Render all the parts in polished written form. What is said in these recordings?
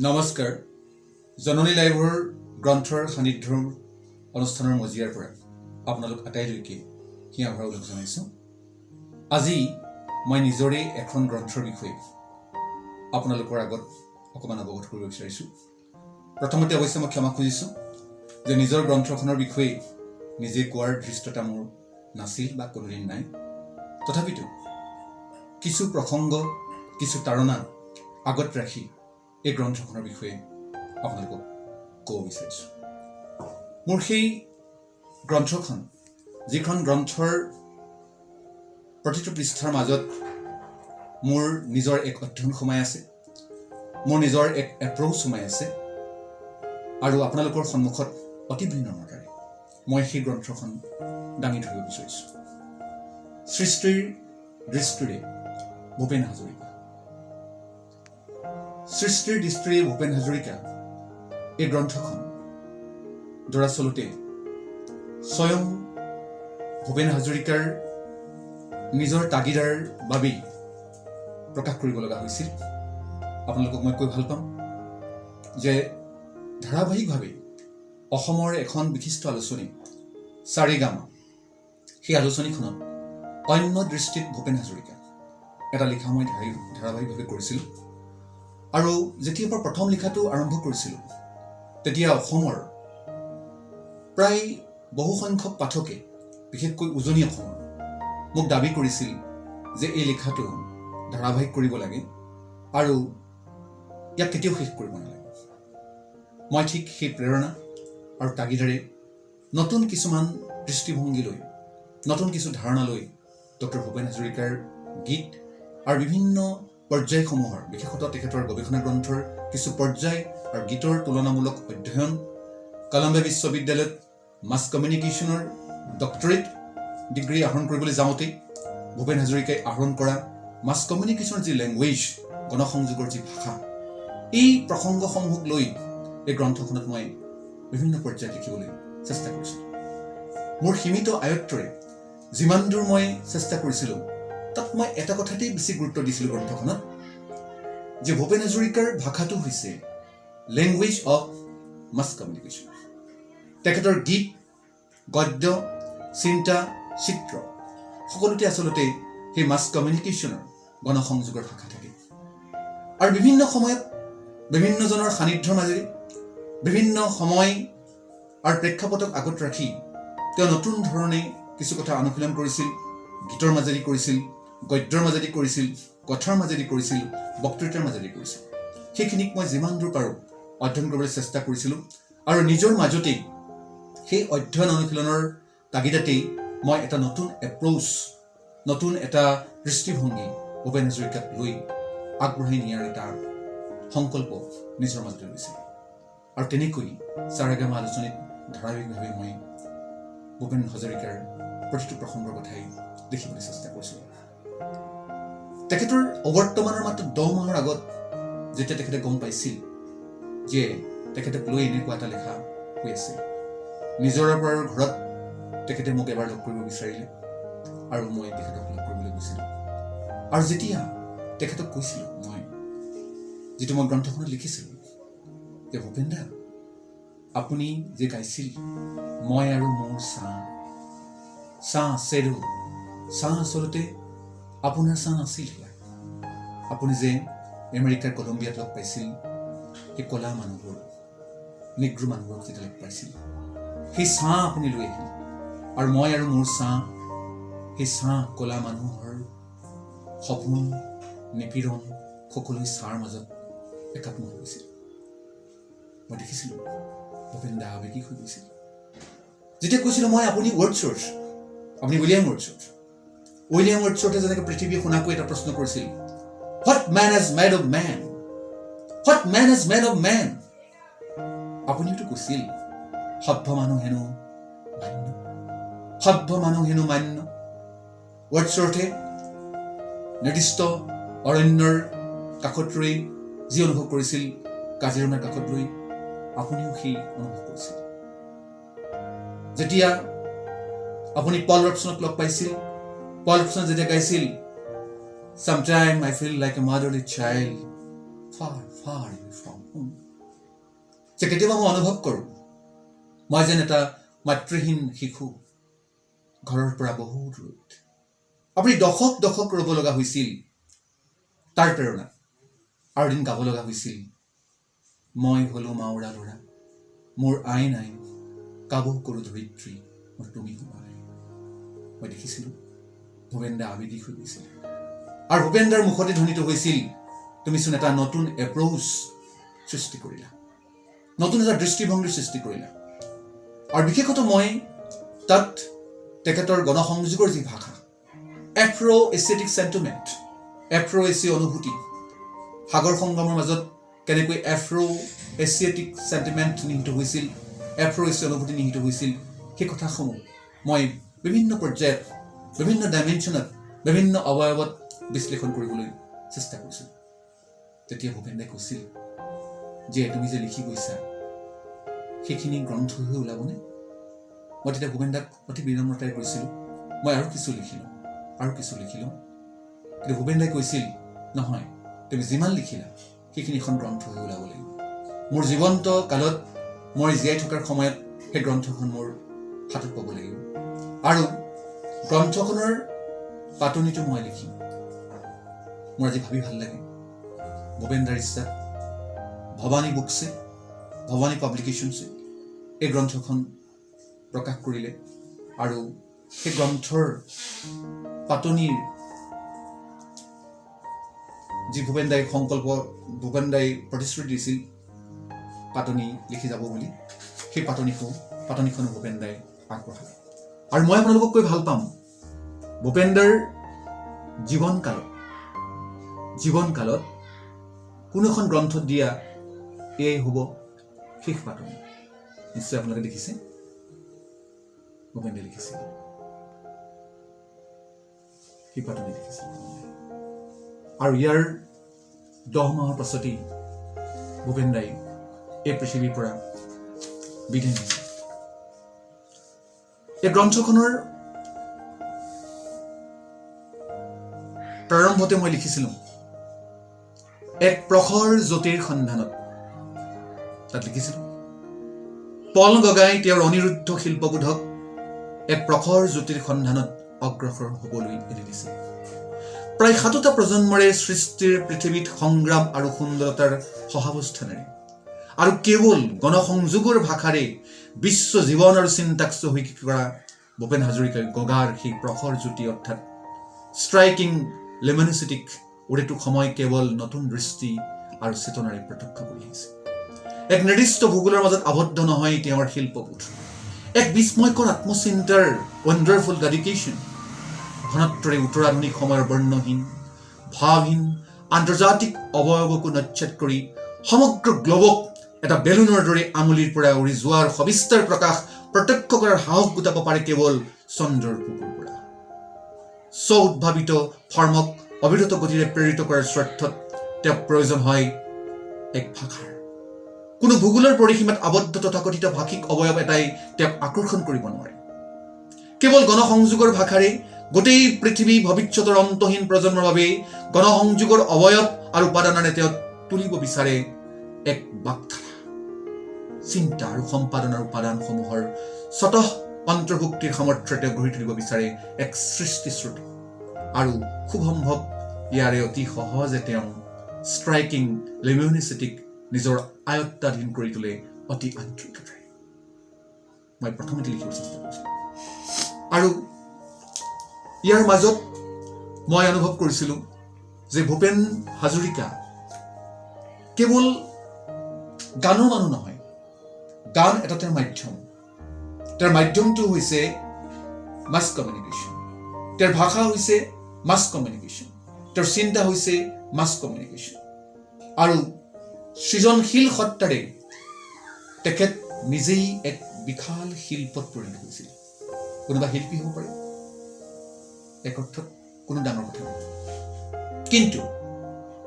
নমস্কাৰ জননী লাইভৰ গ্ৰন্থৰ সান্নিধ্যৰ অনুষ্ঠানৰ মজিয়াৰ পৰা আপোনালোক আটাইলৈকে হিয়া ভৰা উল্লেখ জনাইছোঁ। আজি মই নিজৰে এখন গ্ৰন্থৰ বিষয়ে আপোনালোকৰ আগত অকণমান অৱগত কৰিব বিচাৰিছোঁ। প্ৰথমতে অৱশ্যে মই ক্ষমা খুজিছোঁ যে নিজৰ গ্ৰন্থখনৰ বিষয়ে নিজে কোৱাৰ ধৃষ্টতা মোৰ নাছিল বা কোনোদিন নাই। তথাপিতো কিছু প্ৰসংগ কিছু তাৰণা আগত ৰাখি এই গ্ৰন্থখনৰ বিষয়ে আপোনালোকক ক'ব বিচাৰিছোঁ। মোৰ সেই গ্ৰন্থখন যিখন গ্ৰন্থৰ প্ৰতিটো পৃষ্ঠাৰ মাজত মোৰ নিজৰ এক অধ্যয়ন সোমাই আছে, মোৰ নিজৰ এক এপ্ৰ'চ সোমাই আছে, আৰু আপোনালোকৰ সন্মুখত অতি বিনম্ৰতাৰে মই সেই গ্ৰন্থখন দাঙি ধৰিব বিচাৰিছোঁ। সৃষ্টিৰ দৃষ্টিৰে ভূপেন হাজৰিকা। সৃষ্টিৰ দৃষ্টিৰে ভূপেন হাজৰিকা এই গ্ৰন্থখন দৰাচলতে স্বয়ং ভূপেন হাজৰিকাৰ নিজৰ তাগিদাৰ বাবেই প্ৰকাশ কৰিব লগা হৈছিল। আপোনালোকক মই কৈ ভাল পাম যে ধাৰাবাহিকভাৱে অসমৰ এখন বিশিষ্ট আলোচনী চাৰেগামা, সেই আলোচনীখনত অন্য দৃষ্টিত ভূপেন হাজৰিকা এটা লিখা মই ধাৰাবাহিকভাৱে কৰিছিলোঁ। আৰু যেতিয়াৰ পৰা প্ৰথম লিখাটো আৰম্ভ কৰিছিলোঁ তেতিয়া অসমৰ প্ৰায় বহুসংখ্যক পাঠকে, বিশেষকৈ উজনি অসমৰ, মোক দাবী কৰিছিল যে এই লিখাটো ধাৰাবাহিক কৰিব লাগে আৰু ইয়াক কেতিয়াও শেষ কৰিব নালাগে। মই ঠিক সেই প্ৰেৰণা আৰু তাগিদাৰে নতুন কিছুমান দৃষ্টিভংগীলৈ, নতুন কিছু ধাৰণালৈ ডক্টৰ ভূপেন হাজৰিকাৰ গীত আৰু বিভিন্ন পৰ্যায়সমূহৰ, বিশেষতঃ তেখেতৰ গৱেষণা গ্ৰন্থৰ কিছু পৰ্যায় আৰু গীতৰ তুলনামূলক অধ্যয়ন, কলম্বিয়া বিশ্ববিদ্যালয়ত মাছ কমিউনিকেশ্যনৰ ডক্টৰেট ডিগ্ৰী আহৰণ কৰিবলৈ যাওঁতেই ভূপেন হাজৰিকাই আহৰণ কৰা মাছ কমিউনিকেশ্যনৰ যি লেংগুৱেজ, গণসংযোগৰ যি ভাষা, এই প্ৰসংগসমূহক লৈ এই গ্ৰন্থখনত মই বিভিন্ন পৰ্যায়ত লিখিবলৈ চেষ্টা কৰিছিলোঁ। মোৰ সীমিত আয়ত্তৰে যিমান দূৰ মই চেষ্টা কৰিছিলোঁ, তাত মই এটা কথাতেই বেছি গুৰুত্ব দিছিলোঁ গ্ৰন্থখনত, যে ভূপেন হাজৰিকাৰ ভাষাটো হৈছে লেংগুৱেজ অফ মাছ কমিউনিকেশ্যন। তেখেতৰ গীত, গদ্য, চিন্তা, চিত্ৰ সকলোতে আচলতে সেই মাছ কমিউনিকেশ্যনৰ গণসংযোগৰ ভাষা থাকে। আৰু বিভিন্ন সময়ত বিভিন্নজনৰ সান্নিধ্যৰ মাজেৰে, বিভিন্ন সময় আৰু প্ৰেক্ষাপটক আগত ৰাখি তেওঁ নতুন ধৰণে কিছু কথা অনুশীলন কৰিছিল, গীতৰ মাজেদি কৰিছিল, গদ্যৰ মাজেদি কৰিছিল, কথাৰ মাজেদি কৰিছিল, বক্তৃতাৰ মাজেদি কৰিছিল। সেইখিনিক মই যিমান দূৰ পাৰোঁ অধ্যয়ন কৰিবলৈ চেষ্টা কৰিছিলোঁ, আৰু নিজৰ মাজতেই সেই অধ্যয়ন অনুশীলনৰ তাগিদাতেই মই এটা নতুন এপ্ৰ'চ, নতুন এটা দৃষ্টিভংগী ভূপেন হাজৰিকাক লৈ আগবঢ়াই নিয়াৰ এটা সংকল্প নিজৰ মাজতে লৈছিলোঁ। আৰু তেনেকৈ চাৰেগামা আলোচনীত ধাৰাবাহিকভাৱে মই ভূপেন হাজৰিকাৰ প্ৰতিটো প্ৰসংগৰ কথাই লিখিবলৈ চেষ্টা কৰিছিলোঁ। তেখেতৰ অৱৰ্তমানৰ মাত্ৰ 10 মাহৰ আগত যেতিয়া তেখেতে গম পাইছিল যে তেখেতক লৈ এনেকুৱা এটা লেখা হৈ আছে, নিজৰে পৰা ঘৰত তেখেতে মোক এবাৰ লগ কৰিব বিচাৰিলে আৰু মই তেখেতক লগ কৰিবলৈ গৈছিলোঁ। আৰু যেতিয়া তেখেতক কৈছিলোঁ, মই যিটো মই গ্ৰন্থখনত লিখিছিলোঁ যে ভূপেন দা, আপুনি যে গাইছিল মই আৰু মোৰ ছাঁ, ছাঁ চেৰু, ছাঁ আচলতে আপোনাৰ ছাঁ নাছিল। আপুনি যে আমেৰিকাৰ কলম্বিয়াত লগ পাইছিল সেই কলা মানুহবোৰ, নিগ্ৰো মানুহবোৰক যেতিয়া লগ পাইছিল, সেই ছাঁ আপুনি লৈ আহিল। আৰু মই আৰু মোৰ ছাঁ, সেই ছাঁ কলা মানুহৰ সপোন, নিপীড়ন সকলো ছাঁৰ মাজত একাত্ম হৈছিল। মই দেখিছিলোঁ ভূপেন দা আৱেগিক হৈ গৈছিল। যেতিয়া কৈছিলোঁ মই, আপুনি ৱৰ্ডছৱৰ্থ, আপুনি উইলিয়াম ৱৰ্ডছৱৰ্থ, উইলিয়াম ৱৰ্ডছৱৰ্থে যেনেকৈ পৃথিৱীয়ে শুনাকৈ এটা প্ৰশ্ন কৰিছিল, What man has made of man? What man has made of man? আপুনিতো কৈছিল সভ্য মানুহ হেনো মান্য, সভ্য মানুহ হেনো মান্য। ৱৰ্ডছৱৰ্থে নিৰ্দিষ্ট অৰণ্যৰ কাষত ৰৈ যি অনুভৱ কৰিছিল, কাজিৰঙাৰ কাষত ৰৈ আপুনিও সেই অনুভৱ কৰিছিল। যেতিয়া আপুনি পল ৰবচনক লগ পাইছিল, পল ৰবচন যেতিয়া গাইছিল Sometimes I feel like a motherly child, far, far away from সপোন যে কেতিয়াবা মই অনুভৱ কৰোঁ মই যেন এটা মাতৃহীন শিশু ঘৰৰ পৰা বহু দূৰত। আপুনি দশক দশক ৰ'ব লগা হৈছিল তাৰ প্ৰেৰণা। আৰু এদিন গাব লগা হৈছিল, মই হলো মাউৰা ল'ৰা, মোৰ আই নাই, কাবু কৰোঁ ধৰিত্ৰী, মোৰ তুমি সোমাই। মই দেখিছিলোঁ ভূপেন দা আবেগিক হৈ গৈছিল। আৰু ভূপেন দাৰ মুখতে ধ্বনিত হৈছিল, তুমিচোন এটা নতুন এপ্ৰ'চ সৃষ্টি কৰিলা, নতুন এটা দৃষ্টিভংগীৰ সৃষ্টি কৰিলা। আৰু বিশেষত মই তাত তেখেতৰ গণসংযোগৰ যি ভাষা, এফ্ৰ' এছিয়েটিক চেণ্টিমেণ্ট, এফ্ৰ' এছিয় অনুভূতি, সাগৰ সংগমৰ মাজত কেনেকৈ এফ্ৰ' এছিয়েটিক চেণ্টিমেণ্ট নিহিত হৈছিল, এফ্ৰ' এছিয় অনুভূতি নিহিত হৈছিল, সেই কথাসমূহ মই বিভিন্ন পৰ্যায়ত, বিভিন্ন ডাইমেনশ্যনত, বিভিন্ন অৱয়ৱত বিশ্লেষণ কৰিবলৈ চেষ্টা কৰিছিলোঁ। তেতিয়া ভূপেন দাই কৈছিল যে তুমি যে লিখি গৈছা সেইখিনি গ্ৰন্থ হৈ ওলাবনে? মই তেতিয়া ভূপেন দাক অতি বিনম্ৰতাৰে কৈছিলোঁ, মই আৰু কিছু লিখিলোঁ, আৰু কিছু লিখিলোঁ। কিন্তু ভূপেন দাই কৈছিল, নহয়, তুমি যিমান লিখিলা সেইখিনি এখন গ্ৰন্থ হৈ ওলাব লাগিব। মোৰ জীৱন্ত কালত মই জীয়াই থকাৰ সময়ত সেই গ্ৰন্থখন মোৰ হাতত পাব লাগিব। আৰু গ্ৰন্থখনৰ পাতনিটো মই লিখিম। মোৰ আজি ভাবি ভাল লাগে, ভূপেন দাৰ ইচ্ছাত ভৱানী বুকছে, ভৱানী পাব্লিকেশ্যনছে এই গ্ৰন্থখন প্ৰকাশ কৰিলে। আৰু সেই গ্ৰন্থৰ পাতনিৰ যি ভূপেন দাই সংকল্প, ভূপেন দাই প্ৰতিশ্ৰুতি দিছিল পাতনি লিখি যাব বুলি, সেই পাতনিখনো ভূপেন দাই আগবঢ়ালে। আৰু মই আপোনালোকক কৈ ভাল পাম, ভূপেন দাৰ জীৱনকালত কোনো এখন গ্ৰন্থত দিয়া এয়াই হ'ব শেষ পাতনি। নিশ্চয় আপোনালোকে দেখিছে ভূপেন দাই লিখিছিল, সেই পাতনি লিখিছিল। আৰু ইয়াৰ 10 মাহৰ পাছতেই ভূপেন দাই এই পৃথিৱীৰ পৰা বিদায় নিছে। এই গ্ৰন্থখনৰ প্ৰাৰম্ভতে মই লিখিছিলোঁ, এক প্ৰখৰ জ্যোতিৰ সন্ধানত। তাত লিখিছিলোঁ, পল গগাই তেওঁৰ অনিৰুদ্ধ শিল্পবোধক এক প্ৰখৰ জ্যোতিৰ সন্ধানত অগ্ৰসৰ হ'বলৈ এৰি দিছে। প্ৰায় 7টা প্ৰজন্মৰে সৃষ্টিৰ পৃথিৱীত সংগ্ৰাম আৰু সুন্দৰতাৰ সহাৱস্থানেৰে আৰু কেৱল গণসংযোগৰ ভাষাৰে বিশ্ব জীৱন আৰু চিন্তাক চহকী কৰা ভূপেন হাজৰিকাই গগাৰ সেই প্ৰখৰ জ্যোতি অৰ্থাৎ ষ্ট্ৰাইকিং লেমিনিচিটিক উৰেটো সময় কেৱল নতুন দৃষ্টি আৰু চেতনাৰে প্ৰত্যক্ষ কৰি আহিছে। এক নিৰ্দিষ্ট ভূগোলৰ মাজত আবদ্ধ নহয় তেওঁৰ শিল্পবোধ, এক বিস্ময়কৰ আত্মচিন্তাৰ ৱণ্ডাৰফুল ডেডিকেশ্যন, ঘনত্বৰে উত্তৰাধুনিক সময়ৰ বৰ্ণহীন, ভাৱহীন আন্তৰ্জাতিক অৱয়ৱকো নচ্ছেদ কৰি সমগ্ৰ গ্ল'বক এটা বেলুনৰ দৰে আঙুলিৰ পৰা উৰি যোৱাৰ সবিস্তাৰ প্ৰকাশ প্ৰত্যক্ষ কৰাৰ সাহস গোটাব পাৰে কেৱল চন্দ্ৰৰ বুকুৰ পৰা। স্ব-উদ্ভাৱিত ফৰ্মক অবিৰত গতিৰে প্ৰেৰিত কৰাৰ স্বাৰ্থত তেওঁক প্ৰয়োজন হয় এক ভাষাৰ। কোনো ভূগোলৰ পৰিসীমাত আবদ্ধ তথাকথিত ভাষিক অৱয়ৱ এটাই তেওঁক আকৰ্ষণ কৰিব নোৱাৰে। কেৱল গণসংযোগৰ ভাষাৰে গোটেই পৃথিৱী ভৱিষ্যতৰ অন্তহীন প্ৰজন্মৰ বাবে গণসংযোগৰ অৱয়ব আৰু উপাদানেৰে তেওঁ তুলিব বিচাৰে এক বাক্ধাৰা। চিন্তা আৰু সম্পাদনাৰ উপাদানসমূহৰ স্বতঃ অন্তৰ্ভুক্তিৰ সামৰ্থ্যৰে তেওঁ গঢ়ি তুলিব বিচাৰে এক সৃষ্টিশ্ৰুতি। আৰু খুব সম্ভৱ ইয়াৰে অতি সহজে তেওঁ ষ্ট্ৰাইকিং লেমিনিচিটিক নিজৰ আয়ত্তাধীন কৰি তোলে অতি আন্তৰিকতাৰে। মই প্ৰথমতে লিখিব চেষ্টা কৰিছিলোঁ। আৰু ইয়াৰ মাজত মই অনুভৱ কৰিছিলোঁ যে ভূপেন হাজৰিকা কেৱল গানৰ মানুহ নহয়, গান এটা তেওঁৰ মাধ্যম। তেওঁৰ মাধ্যমটো হৈছে মাছ কমিউনিকেশ্যন, তেওঁৰ ভাষা হৈছে মাছ কমিউনিকেশ্যন, তেওঁৰ চিন্তা হৈছে মাছ কমিউনিকেশ্যন। আৰু সৃজনশীল সত্তাৰে তেখেত নিজেই এক বিশাল শিল্পত পৰিণত হৈছিল। কোনোবা শিল্পী হ'ব পাৰে, এক অৰ্থত কোনো ডাঙৰ কথা নহয়। কিন্তু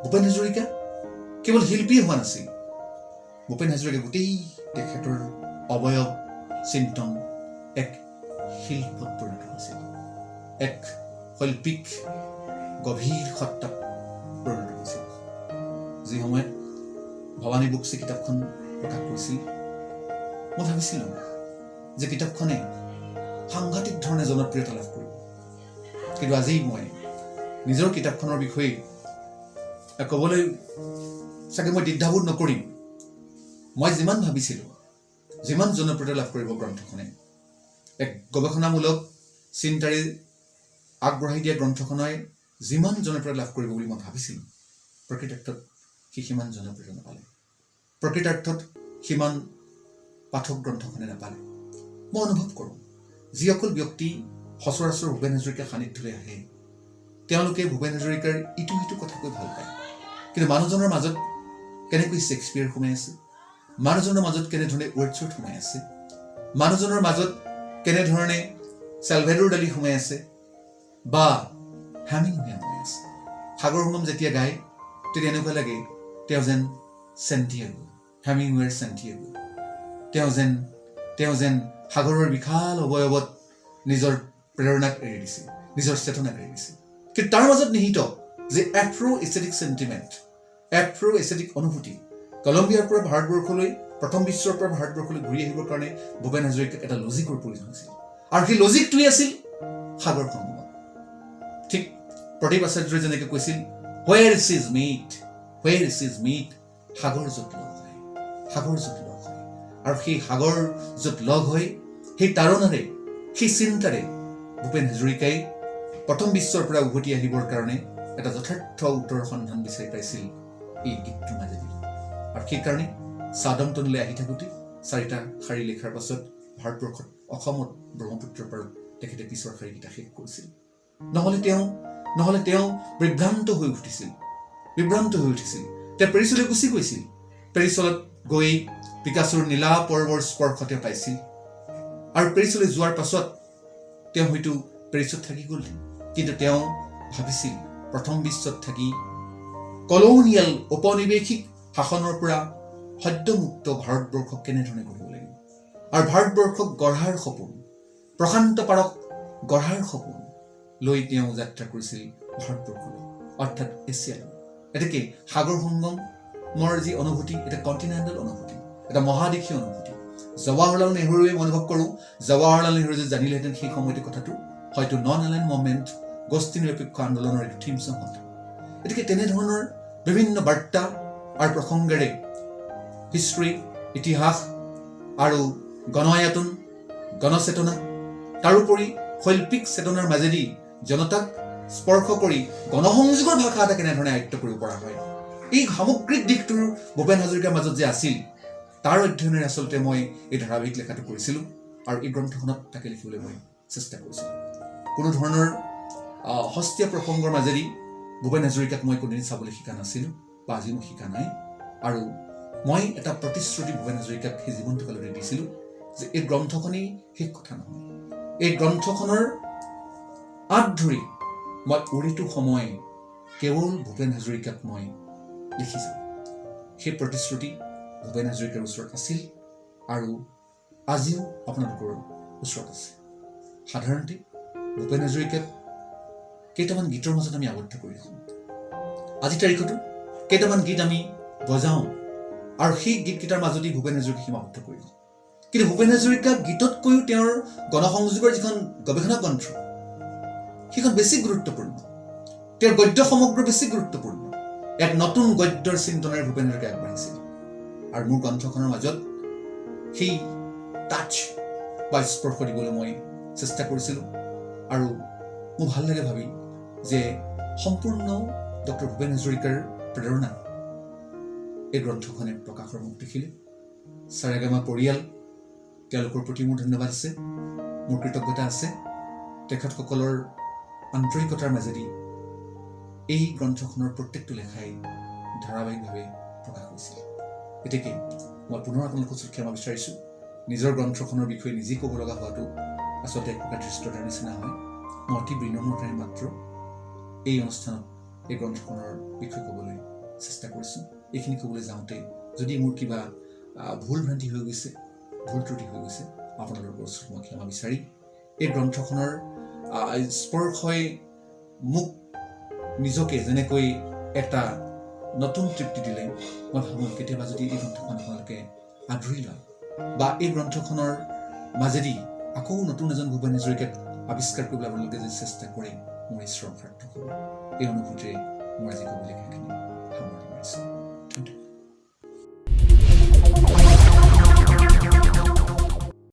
ভূপেন হাজৰিকা কেৱল শিল্পী হোৱা নাছিল, ভূপেন হাজৰিকা গোটেই তেখেতৰ অৱয়ব চিন্তন এক শিল্পত পৰিণত হৈছিল, এক শৈল্পিক গভীৰ সত্তাত পৰিণত হৈছিল। যি সময়ত ভৱানী বুকছে কিতাপখন প্ৰকাশ কৰিছিল, মই ভাবিছিলোঁ যে কিতাপখনে সাংঘাতিক ধৰণে জনপ্ৰিয়তা লাভ কৰিব। কিন্তু আজি মই নিজৰ কিতাপখনৰ বিষয়ে ক'বলৈ চাগে মই দ্বিধাবোধ নকৰিম। মই যিমান ভাবিছিলোঁ, যিমান জনপ্ৰিয়তা লাভ কৰিব গ্ৰন্থখনে, এক গৱেষণামূলক চিন্তাৰে আগবঢ়াই দিয়া গ্ৰন্থখনে যিমান জনপ্ৰিয়তা লাভ কৰিব বুলি মই ভাবিছিলোঁ, প্ৰকৃতাৰ্থত সি সিমান জনপ্ৰিয়তা নাপালে। প্ৰকৃতাৰ্থত সিমান পাঠক গ্ৰন্থখনে নাপালে। মই অনুভৱ কৰোঁ যিসকল ব্যক্তি সচৰাচৰ ভূপেন হাজৰিকাৰ সান্নিধ্যলৈ আহে, তেওঁলোকে ভূপেন হাজৰিকাৰ ইটো সিটো কথা কৈ ভাল পায়, কিন্তু মানুহজনৰ মাজত কেনেকৈ শ্বেক্সপিয়াৰ সোমাই আছে, মানুহজনৰ মাজত কেনেধৰণে ৱৰ্ডছৱৰ্থ সোমাই আছে, মানুহজনৰ মাজত কেনেধৰণে চেলভেডৰ ডালি সোমাই আছে বা হেমিংৱে সোমাই আছে। সাগৰ সংগম যেতিয়া গায় তেতিয়া এনেকুৱা লাগে তেওঁ যেন চেণ্টিয়াগো, হেমিংৱেৰ চেণ্টিয়াগো। তেওঁ যেন সাগৰৰ বিশাল অৱয়ৱত নিজৰ প্ৰেৰণাক এৰি দিছিল, নিজৰ চেতনাক এৰি দিছিল। কিন্তু তাৰ মাজত নিহিত যে Afro' aesthetic sentiment, Afro' aesthetic অনুভূতি, কলম্বিয়াৰ পৰা ভাৰতবৰ্ষলৈ, প্ৰথম বিশ্বৰ পৰা ভাৰতবৰ্ষলৈ ঘূৰি আহিবৰ কাৰণে ভূপেন হাজৰিকাক এটা লজিকৰ প্ৰয়োজন হৈছিল, আৰু সেই লজিকটোৱেই আছিল সাগৰ সংগম। ঠিক প্ৰদীপ আচাৰ্যই যেনেকৈ কৈছিল, where is his meet, সাগৰ য'ত লগ হয়, সাগৰ য'ত লগ হয়। আৰু সেই সাগৰ য'ত লগ হয়, সেই তাৰণাৰে, সেই চিন্তাৰে ভূপেন হাজৰিকাই প্ৰথম বিশ্বৰ পৰা উভতি আহিবৰ কাৰণে এটা যথাৰ্থ উত্তৰৰ সন্ধান বিচাৰি পাইছিল এই গীতটোৰ মাজেদি। আৰু সেইকাৰণে চাউদাম্পটনলৈ আহি থাকোঁতে 4টা শাৰী লেখাৰ পাছত ভাৰতবৰ্ষত, অসমত ব্ৰহ্মপুত্ৰৰ পাৰত তেখেতে পিছৰ শাৰীকেইটা শেষ কৰিছিল। নহ'লে তেওঁ বিভ্ৰান্ত হৈ উঠিছিল। তেওঁ পেৰিছলৈ গুচি গৈছিল। পেৰিছত গৈ পিকাছৰ নীলা পৰ্বৰ স্পৰ্শ তেওঁ পাইছিল। আৰু পেৰিছলৈ যোৱাৰ পাছত তেওঁ হয়তো পেৰিছত থাকি গ'ল, কিন্তু তেওঁ ভাবিছিল প্ৰথম বিশ্বত থাকি কলনিয়েল ঔপনিৱেশিক শাসনৰ পৰা সদ্যমুক্ত ভাৰতবৰ্ষক কেনেধৰণে গঢ়িব লাগিব, আৰু ভাৰতবৰ্ষক গঢ়াৰ সপোন, প্ৰশান্ত পাৰক গঢ়াৰ সপোন লৈ তেওঁ যাত্ৰা কৰিছিল ভাৰতবৰ্ষলৈ, অৰ্থাৎ এছিয়ালৈ। এতেকে সাগৰ সংগমৰ যি অনুভূতি, এটা কণ্টিনেণ্টেল অনুভূতি, এটা মহাদেশীয় অনুভূতি। জৱাহৰলাল নেহৰুৱে অনুভৱ কৰোঁ, জৱাহৰলাল নেহৰু যে জানিলেহেঁতেন সেই সময়তে কথাটো, হয়তো নন এলাইন মুভমেণ্ট, গোষ্ঠী নিৰপেক্ষ আন্দোলনৰ এইটো থিম ছং হ'ল। গতিকে তেনেধৰণৰ বিভিন্ন বাৰ্তা আৰু প্ৰসংগেৰে হিষ্ট্ৰী, ইতিহাস আৰু গণআয়তন, গণচেতনা, তাৰোপৰি শৈল্পিক চেতনাৰ মাজেদি জনতাক স্পৰ্শ কৰি গণসংযোগৰ ভাষা এটা কেনেধৰণে আয়ত্ত কৰিব পৰা হয়, এই সামগ্ৰিক দিশটোৰ ভূপেন হাজৰিকাৰ মাজত যে আছিল, তাৰ অধ্যয়নেৰে আচলতে মই এই ধাৰাবাহিক লেখাটো কৰিছিলোঁ, আৰু এই গ্ৰন্থখনত তাকে লিখিবলৈ মই চেষ্টা কৰিছিলোঁ। কোনো ধৰণৰ সস্তীয়া প্ৰসংগৰ মাজেদি ভূপেন হাজৰিকাক মই কোনোদিন চাবলৈ শিকা নাছিলোঁ, বা আজি মই শিকা নাই। আৰু মই এটা প্ৰতিশ্ৰুতি ভূপেন হাজৰিকাক সেই জীৱনটো কালতে দিছিলোঁ যে এই গ্ৰন্থখনেই শেষ কথা নহয়, এই গ্ৰন্থখনৰ আঁত ধৰি মই উৰিটো সময় কেৱল ভূপেন হাজৰিকাক মই লিখি যাম। সেই প্ৰতিশ্ৰুতি ভূপেন হাজৰিকাৰ ওচৰত আছিল, আৰু আজিও আপোনালোকৰ ওচৰত আছে। সাধাৰণতে ভূপেন হাজৰিকাক কেইটামান গীতৰ মাজত আমি আবদ্ধ কৰি ৰাখোঁ। আজিৰ তাৰিখতো কেইটামান গীত আমি বজাওঁ, আৰু সেই গীতকেইটাৰ মাজতে ভূপেন হাজৰিকাক সীমাবদ্ধ কৰি ৰাখোঁ। কিন্তু ভূপেন হাজৰিকা গীততকৈও তেওঁৰ গণসংযোগৰ যিখন গৱেষণা গ্ৰন্থ, সেইখন বেছি গুৰুত্বপূৰ্ণ, তেওঁৰ গদ্য সমগ্ৰ বেছি গুৰুত্বপূৰ্ণ। এক নতুন গদ্যৰ চিন্তনাৰে ভূপেন হাজৰিকাই আগবাঢ়িছিল, আৰু মোৰ গ্ৰন্থখনৰ মাজত সেই টাচ বা স্পৰ্শ দিবলৈ মই চেষ্টা কৰিছিলোঁ। আৰু মোৰ ভাল লাগে ভাবি যে সম্পূৰ্ণ ডক্টৰ ভূপেন হাজৰিকাৰ প্ৰেৰণা এই গ্ৰন্থখনে প্ৰকাশৰ মুখ দেখিলে। সাৰেগামা পৰিয়াল, তেওঁলোকৰ প্ৰতি মোৰ ধন্যবাদ আছে, মোৰ কৃতজ্ঞতা আছে। তেখেতসকলৰ আন্তৰিকতাৰ মাজেদি এই গ্ৰন্থখনৰ প্ৰত্যেকটো লেখাই ধাৰাবাহিকভাৱে প্ৰকাশ হৈছিল। গতিকে মই পুনৰ আপোনালোকৰ ওচৰত ক্ষমা বিচাৰিছোঁ। নিজৰ গ্ৰন্থখনৰ বিষয়ে নিজেই ক'ব লগা হোৱাটো আচলতে এক প্ৰকাৰ ধৃষ্টতাৰ নিচিনা হয়। মই অতি বিনম্ৰতাৰে মাত্ৰ এই অনুষ্ঠানত এই গ্ৰন্থখনৰ বিষয়ে ক'বলৈ চেষ্টা কৰিছোঁ। এইখিনি ক'বলৈ যাওঁতে যদি মোৰ কিবা ভুল ভ্ৰান্তি হৈ গৈছে, ভুল ত্ৰুটি হৈ গৈছে, আপোনালোকৰ ওচৰত মই ক্ষমা বিচাৰি এই গ্ৰন্থখনৰ স্পৰ্শই মোক নিজকে যেনেকৈ এটা নতুন তৃপ্তি দিলে মই ভাবোঁ কেতিয়াবা যদি এই গ্ৰন্থখন আপোনালোকে আদৰি লয় বা এই গ্ৰন্থখনৰ মাজেদি আকৌ নতুন এজন ভূপেন হাজৰিকাক আৱিষ্কাৰ কৰিবলৈ আপোনালোকে যদি চেষ্টা কৰে মোৰ ঈশ্বৰ সাৰ্থক হ'ব। এই অনুভূতিৰে মোৰ আজি ক'বলগীয়াখিনি সামৰণি মাৰিছোঁ।